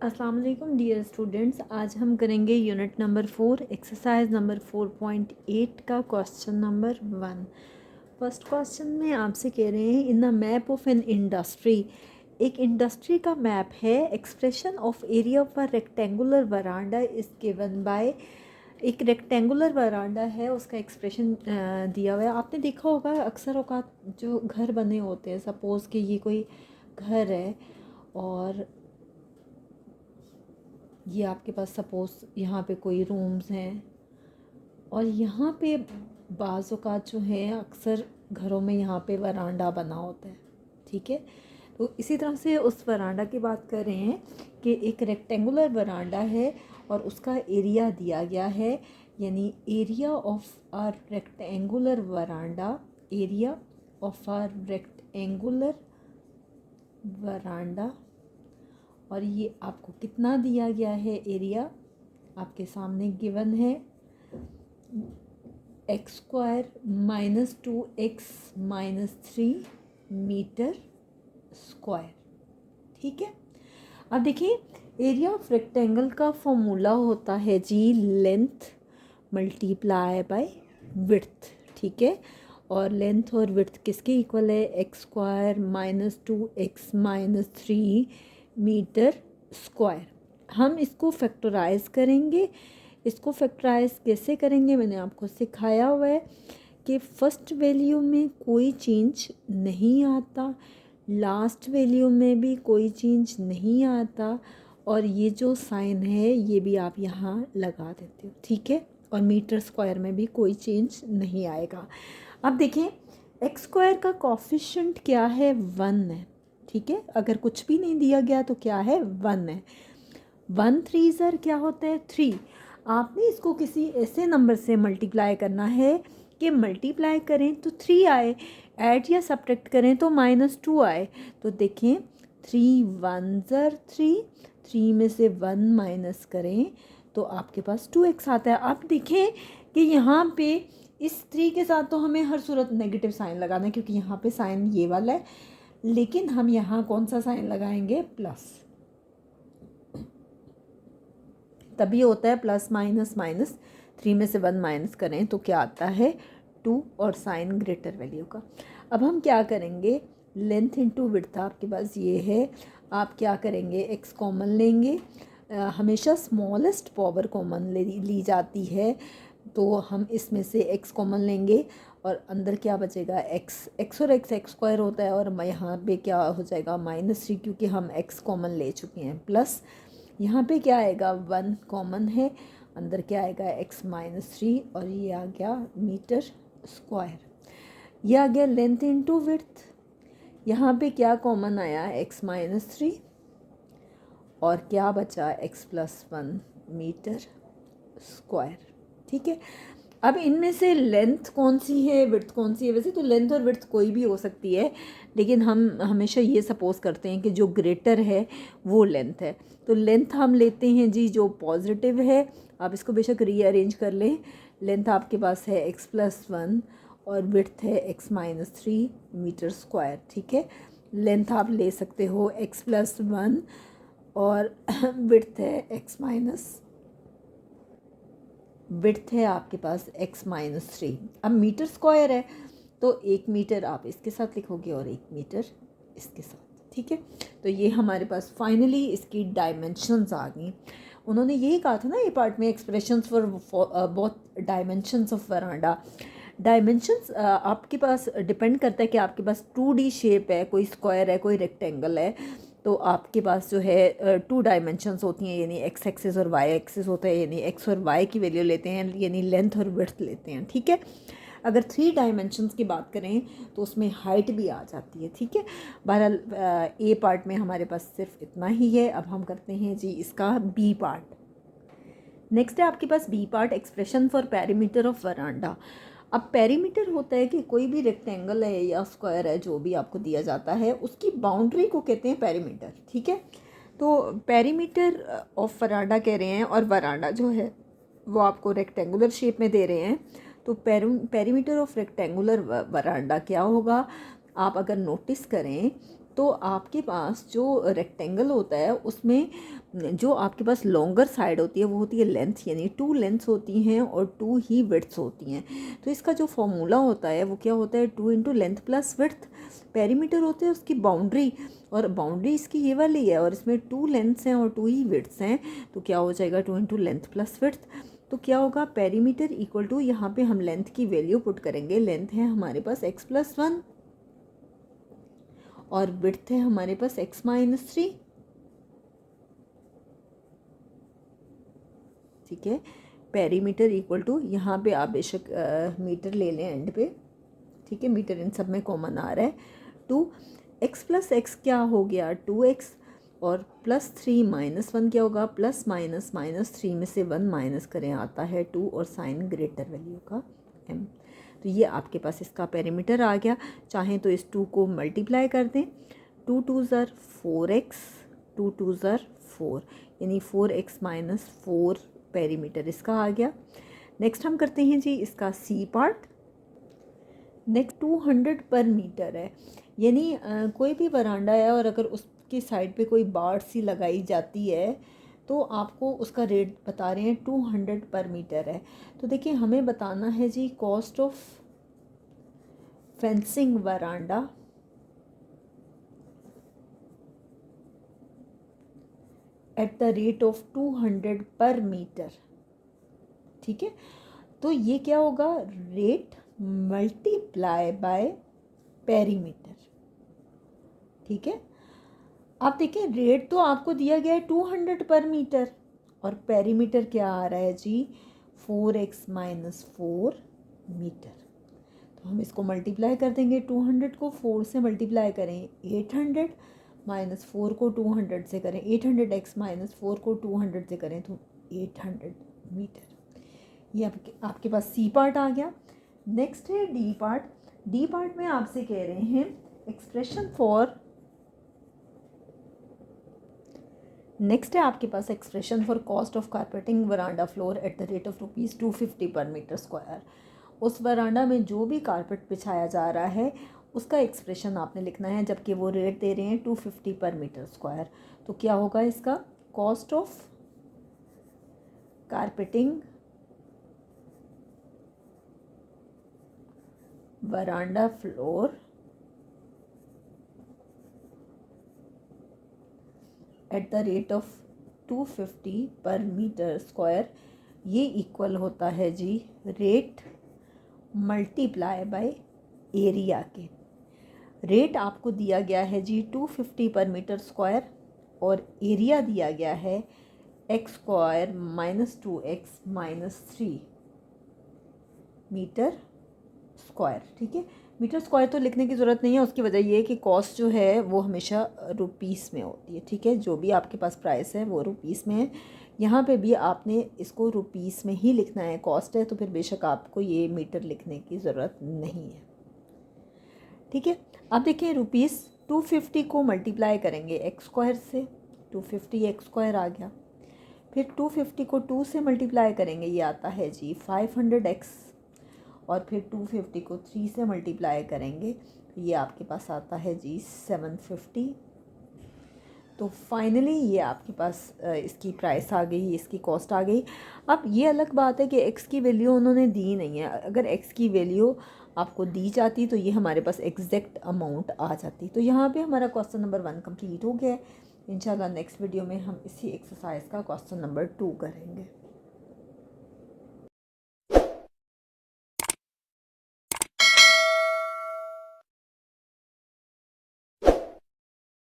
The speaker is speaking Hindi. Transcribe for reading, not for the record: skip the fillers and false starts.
अस्सलाम वालेकुम डियर स्टूडेंट्स। आज हम करेंगे यूनिट नंबर 4 एक्सरसाइज नंबर 4.8 का क्वेश्चन नंबर 1। फर्स्ट क्वेश्चन में आपसे कह रहे हैं in the map of an industry. एक इंडस्ट्री का मैप है। Expression of area of a rectangular veranda is given by. एक रेक्टेंगुलर वरांडा है, उसका एक्सप्रेशन दिया हुआ है। आपने देखा होगा अक्सर औकात जो घर बने होते हैं, सपोज़ कि ये कोई घर है और ये आपके पास सपोज़ यहाँ पे कोई रूम्स हैं और यहाँ पे बाज़ औक़ात जो है अक्सर घरों में यहाँ पे वरांडा बना होता है। ठीक है, तो इसी तरह से उस वरांडा की बात कर रहे हैं कि एक रेक्टेंगुलर वरांडा है और उसका एरिया दिया गया है, यानी area of a rectangular veranda, area of a rectangular veranda. और ये आपको कितना दिया गया है, एरिया आपके सामने गिवन है x² - 2x - 3 मीटर स्क्वायर। ठीक है, अब देखिए एरिया ऑफ रेक्टेंगल का फॉर्मूला होता है जी लेंथ मल्टीप्लाई बाय विड्थ। ठीक है, और लेंथ और विड्थ किसके इक्वल है, x² - 2x - 3 मीटर स्क्वायर। हम इसको फैक्टराइज करेंगे। इसको फैक्टराइज कैसे करेंगे मैंने आपको सिखाया हुआ है कि फर्स्ट वैल्यू में कोई चेंज नहीं आता, लास्ट वैल्यू में भी कोई चेंज नहीं आता, और ये जो साइन है ये भी आप यहाँ लगा देते हो। ठीक है, और मीटर स्क्वायर में भी कोई चेंज नहीं आएगा। अब देखें x² का कोफिशिएंट क्या है, 1 है। ठीक है, अगर कुछ भी नहीं दिया गया तो क्या है, 1 है। 1 3 ज़र क्या होता है, 3। आपने इसको किसी ऐसे नंबर से मल्टीप्लाई करना है कि मल्टीप्लाई करें तो 3 आए, ऐड या सब्ट्रैक्ट करें तो -2 आए। तो देखें 3 1 ज़र 3, 3 में से 1 माइनस करें तो आपके पास 2x आता है। आप देखें कि यहाँ पे इस 3 के साथ तो हमें हर सूरत नेगेटिव साइन लगाना है क्योंकि यहाँ पे साइन ये वाला है, लेकिन हम यहाँ कौन सा साइन लगाएंगे, प्लस। तभी होता है प्लस माइनस माइनस, 3 में से 1 माइनस करें तो क्या आता है, 2, और साइन ग्रेटर वैल्यू का। अब हम क्या करेंगे, लेंथ इंटू विड्थ आपके पास ये है, आप क्या करेंगे, x कॉमन लेंगे। हमेशा स्मॉलेस्ट पावर कॉमन ली जाती है, तो हम इसमें से x कॉमन लेंगे और अंदर क्या बचेगा, x और x² होता है, और यहाँ पे क्या हो जाएगा, -3, क्योंकि हम x कॉमन ले चुके हैं, प्लस यहाँ पे क्या आएगा, 1 कॉमन है, अंदर क्या आएगा, x - 3, और ये आ गया मीटर स्क्वायर। ये आ गया लेंथ इंटू विड्थ। यहाँ पे क्या कॉमन आया, x - 3, और क्या बचा, x + 1 मीटर स्क्वायर। ठीक है, अब इनमें से लेंथ कौन सी है, विड्थ कौन सी है। वैसे तो लेंथ और विड्थ कोई भी हो सकती है, लेकिन हम हमेशा ये सपोज़ करते हैं कि जो ग्रेटर है वो लेंथ है। तो लेंथ हम लेते हैं जी जो पॉजिटिव है। आप इसको बेशक रीअरेंज कर लें। लेंथ आपके पास है x + 1 और विड्थ है x - 3 मीटर स्क्वायर। ठीक है, लेंथ आप ले सकते हो x + 1 और विड्थ है विड्थ है आपके पास x - 3। अब मीटर स्क्वायर है तो 1 मीटर आप इसके साथ लिखोगे और 1 मीटर इसके साथ। ठीक है, तो ये हमारे पास फाइनली इसकी डायमेंशंस आ गई। उन्होंने यही कहा था ना ये पार्ट में, expressions for both dimensions of veranda. Dimensions आपके पास डिपेंड करता है कि आपके पास 2D शेप है, कोई स्क्वायर है, कोई रेक्टेंगल है, तो आपके पास जो है 2 डायमेंशंस होती हैं, यानी x एक्सिस और y एक्सिस होता है, यानी x और y की वैल्यू लेते हैं, यानी लेंथ और विड्थ लेते हैं। ठीक है, अगर 3 डायमेंशंस की बात करें तो उसमें हाइट भी आ जाती है। ठीक है, बहरहाल ए पार्ट में हमारे पास सिर्फ इतना ही है। अब हम करते हैं जी इसका बी पार्ट। नेक्स्ट है आपके पास B part, expression for perimeter of veranda. अब पेरीमीटर होता है कि कोई भी रेक्टेंगल है या स्क्वायर है जो भी आपको दिया जाता है, उसकी बाउंड्री को कहते हैं पेरीमीटर। ठीक है, तो पेरीमीटर ऑफ वरांडा कह रहे हैं, और वरांडा जो है वो आपको रेक्टेंगुलर शेप में दे रहे हैं, तो पेरीमीटर ऑफ रेक्टेंगुलर वरांडा क्या होगा, आप अगर नोटिस करें तो आपके पास जो रेक्टेंगल होता है उसमें जो आपके पास लॉन्गर साइड होती है वो होती है लेंथ, यानी 2 लेंथ्स होती हैं और 2 ही विड्थ्स होती हैं। तो इसका जो फॉर्मूला होता है वो क्या होता है, 2 into length plus width. Perimeter होते हैं उसकी बाउंड्री, और बाउंड्री इसकी ये वाली है और इसमें 2 लेंथ्स हैं और 2 ही विड्थ्स हैं, तो क्या हो जाएगा 2 इंटू लेंथ प्लस विड्थ। तो क्या होगा, पेरीमीटर इक्वल टू, यहाँ पे हम लेंथ की वैल्यू पुट करेंगे। लेंथ है हमारे पास x+1 और विड्थ है हमारे पास x-3। ठीक है, पेरीमीटर इक्वल टू, यहाँ पे आप बेशक मीटर ले लें एंड पे, ठीक है, मीटर इन सब में कॉमन आ रहा है। 2x प्लस एक्स क्या हो गया 2x, और +3 -1 क्या होगा, प्लस माइनस -3 में से 1 माइनस करें आता है 2, और साइन ग्रेटर वैल्यू का m। तो ये आपके पास इसका पेरीमीटर आ गया। चाहें तो इस 2 को मल्टीप्लाई कर दें, 2 2 ज़र 4x, 2 2 ज़र 4, यानी 4x - 4 पेरीमीटर इसका आ गया। नेक्स्ट हम करते हैं जी इसका C part. Next 200 per metre है, यानी कोई भी वरांडा है और अगर उसकी साइड पे कोई बाड़ सी लगाई जाती है तो आपको उसका रेट बता रहे हैं 200 पर मीटर है। तो देखिए हमें बताना है जी cost of fencing veranda at the rate of 200 per metre. ठीक है, तो ये क्या होगा, रेट मल्टीप्लाई बाय पेरीमीटर। ठीक है, आप देखें रेट तो आपको दिया गया है 200 पर मीटर और पेरीमीटर क्या आ रहा है जी 4x - 4 मीटर। तो हम इसको मल्टीप्लाई कर देंगे, 200 को 4 से मल्टीप्लाई करें 800, -4 को 200 से करें 800x -4 को 200 से करें तो 800 मीटर। ये आपके पास सी पार्ट आ गया। नेक्स्ट है डी पार्ट। डी पार्ट में आपसे कह रहे हैं एक्सप्रेशन फॉर, नेक्स्ट है आपके पास expression for cost of carpeting veranda floor at the rate of ₹250 per metre square. उस वरांडा में जो भी कारपेट बिछाया जा रहा है उसका एक्सप्रेशन आपने लिखना है, जबकि वो रेट दे रहे हैं 250 पर मीटर स्क्वायर। तो क्या होगा इसका, cost of carpeting veranda floor at the rate of 250 per metre square, ये इक्वल होता है जी रेट मल्टीप्लाई बाय एरिया के। रेट आपको दिया गया है जी 250 पर मीटर स्क्वायर और एरिया दिया गया है x² - 2x - 3 मीटर स्क्वायर। ठीक है, मीटर स्क्वायर तो लिखने की ज़रूरत नहीं है, उसकी वजह ये है कि कॉस्ट जो है वो हमेशा रुपीस में होती है। ठीक है, जो भी आपके पास प्राइस है वो रुपीस में है। यहाँ पे भी आपने इसको रुपीस में ही लिखना है, कॉस्ट है तो फिर बेशक आपको ये मीटर लिखने की ज़रूरत नहीं है। ठीक है, अब देखिए रुपीस 250 को मल्टीप्लाई करेंगे x² से, 250 x² आ गया। फिर 250 को 2 से मल्टीप्लाई करेंगे, ये आता है जी 500x, और फिर 250 को 3 से मल्टीप्लाई करेंगे तो ये आपके पास आता है जी 750। तो फाइनली ये आपके पास इसकी प्राइस आ गई, इसकी कॉस्ट आ गई। अब ये अलग बात है कि x की वैल्यू उन्होंने दी नहीं है, अगर x की वैल्यू आपको दी जाती तो ये हमारे पास एग्जैक्ट अमाउंट आ जाती। तो यहाँ पे हमारा क्वेश्चन नंबर 1 कंप्लीट हो गया है। इंशाल्लाह नेक्स्ट वीडियो में हम इसी एक्सरसाइज का क्वेश्चन नंबर 2 करेंगे।